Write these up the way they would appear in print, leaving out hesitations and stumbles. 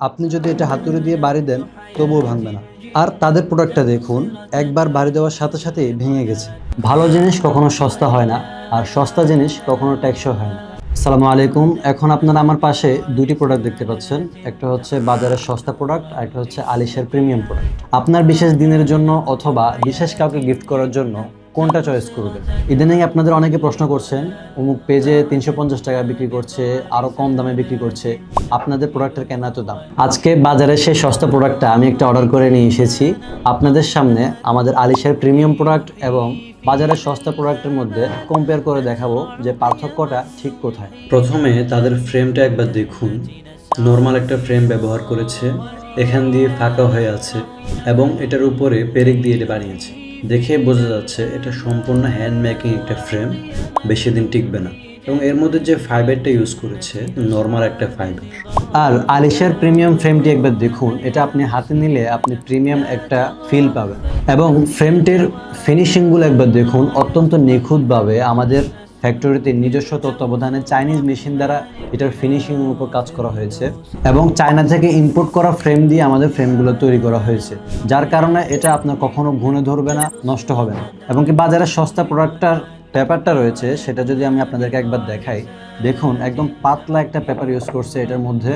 আপনি যদি এটা হাতুড়ি দিয়ে বাড়ি দেন তবুও ভাঙবে না। আর তাদের প্রোডাক্টটা দেখুন, একবার বাড়ি দেওয়ার সাথে সাথেই ভেঙে গেছে। ভালো জিনিস কখনো সস্তা হয় না, আর সস্তা জিনিস কখনো টেকসই হয় না। আসসালামু আলাইকুম। এখন আপনারা আমার পাশে দুটি প্রোডাক্ট দেখতে পাচ্ছেন, একটা হচ্ছে বাজারের সস্তা প্রোডাক্ট, আর একটা হচ্ছে আলিশের প্রিমিয়াম প্রোডাক্ট। আপনার বিশেষ দিনের জন্য অথবা বিশেষ কাউকে গিফট করার জন্য কোনটা চয়েস করবেন? ইদানিং আপনাদের অনেকে প্রশ্ন করছেন, অমুক পেজে 350 টাকা বিক্রি করছে, আরো কম দামে বিক্রি করছে, আপনাদের প্রোডাক্টের কেন এত দাম? আজকে বাজারে সেই সস্তা প্রোডাক্টটা আমি একটা অর্ডার করে নিয়ে এসেছি আপনাদের সামনে। আমাদের আলিশের প্রিমিয়াম প্রোডাক্ট এবং বাজারের সস্তা প্রোডাক্টের মধ্যে কম্পেয়ার করে দেখাবো যে পার্থক্যটা ঠিক কোথায়। প্রথমে তাদের ফ্রেমটা একবার দেখুন। নর্মাল একটা ফ্রেম ব্যবহার করেছে, এখান দিয়ে ফাঁকা হয়ে আছে এবং এটার উপরে পেরেক দিয়ে এটা বানিয়েছে। দেখে বোঝা যাচ্ছে এটা সম্পূর্ণ হ্যান্ড মেকিং একটা ফ্রেম, বেশি দিন টিকবে না। এবং এর মধ্যে যে ফাইবারটা ইউজ করেছে নর্মাল একটা ফাইবার। আর আলিশের প্রিমিয়াম ফ্রেমটি একবার দেখুন, এটা আপনি হাতে নিলে আপনি প্রিমিয়াম একটা ফিল পাবেন। এবং ফ্রেমটির ফিনিশিংগুলো একবার দেখুন, অত্যন্ত নিখুঁতভাবে আমাদের ফ্যাক্টরিতে নিজস্ব তত্ত্বাবধানে চাইনিজ মেশিন দ্বারা এটার ফিনিশিং এর উপর কাজ করা হয়েছে এবং চায়না থেকে ইম্পোর্ট করা ফ্রেম দিয়ে আমাদের ফ্রেমগুলো তৈরি করা হয়েছে, যার কারণে এটা আপনার কখনো ঘুণে ধরবে না, নষ্ট হবে না। এবং কি বাজারে সস্তা প্রোডাক্টটার পেপারটা রয়েছে সেটা যদি আমি আপনাদেরকে একবার দেখাই, দেখুন একদম পাতলা একটা পেপার ইউজ করছে এটার মধ্যে।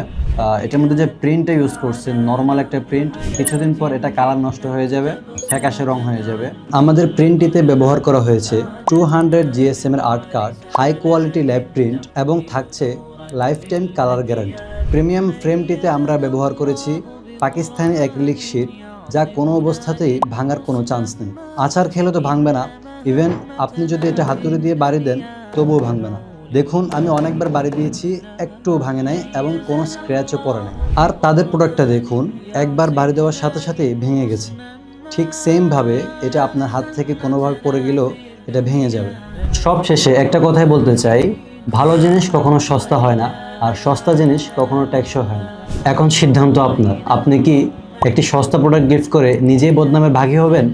এটার মধ্যে যে প্রিন্টটা ইউজ করছে নর্মাল একটা প্রিন্ট, কিছুদিন পর এটা কালার নষ্ট হয়ে যাবে, ফ্যাকাশে রং হয়ে যাবে। আমাদের প্রিন্টটিতে ব্যবহার করা হয়েছে 200 GSM এর art card, high quality lab print এবং থাকছে lifetime colour guarantee. Premium ফ্রেমটিতে আমরা ব্যবহার করেছি পাকিস্তানি অ্যাক্রিলিক শীট, যা কোনো অবস্থাতেই ভাঙার কোনো চান্স নেই। আচার খেলে তো ভাঙবে না, ইভেন আপনি যদি এটা হাতুড়ি দিয়ে বাড়ি দেন তবুও ভাঙবে না। দেখুন আমি অনেকবার বাড়ি দিয়েছি, একটুও ভাঙে নাই এবং কোনো স্ক্র্যাচও পড়ে নাই। আর তাদের প্রোডাক্টটা দেখুন, একবার বাড়ি দেওয়ার সাথে সাথেই ভেঙে গেছে। ঠিক সেমভাবে এটা আপনার হাত থেকে কোনোভাবে পড়ে গেলেও এটা ভেঙে যাবে। সব শেষে একটা কথাই বলতে চাই, ভালো জিনিস কখনো সস্তা হয় না, আর সস্তা জিনিস কখনো টেকসই হয় না। এখন সিদ্ধান্ত আপনার। আপনি কি একটি সস্তা প্রোডাক্ট গিফট করে নিজেই বদনামে ভাগী হবেন,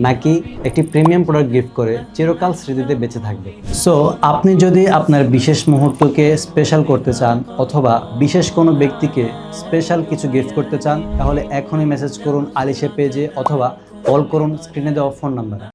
নাকি একটি প্রিমিয়াম প্রোডাক্ট গিফট করে চিরকাল স্মৃতিতে বেঁচে থাকবে? সো আপনি যদি আপনার বিশেষ মুহূর্তকে স্পেশাল করতে চান অথবা বিশেষ কোনো ব্যক্তিকে স্পেশাল কিছু গিফট করতে চান, তাহলে এখনই মেসেজ করুন আলিশা পেজে অথবা কল করুন স্ক্রিনে দেওয়া ফোন নাম্বারে।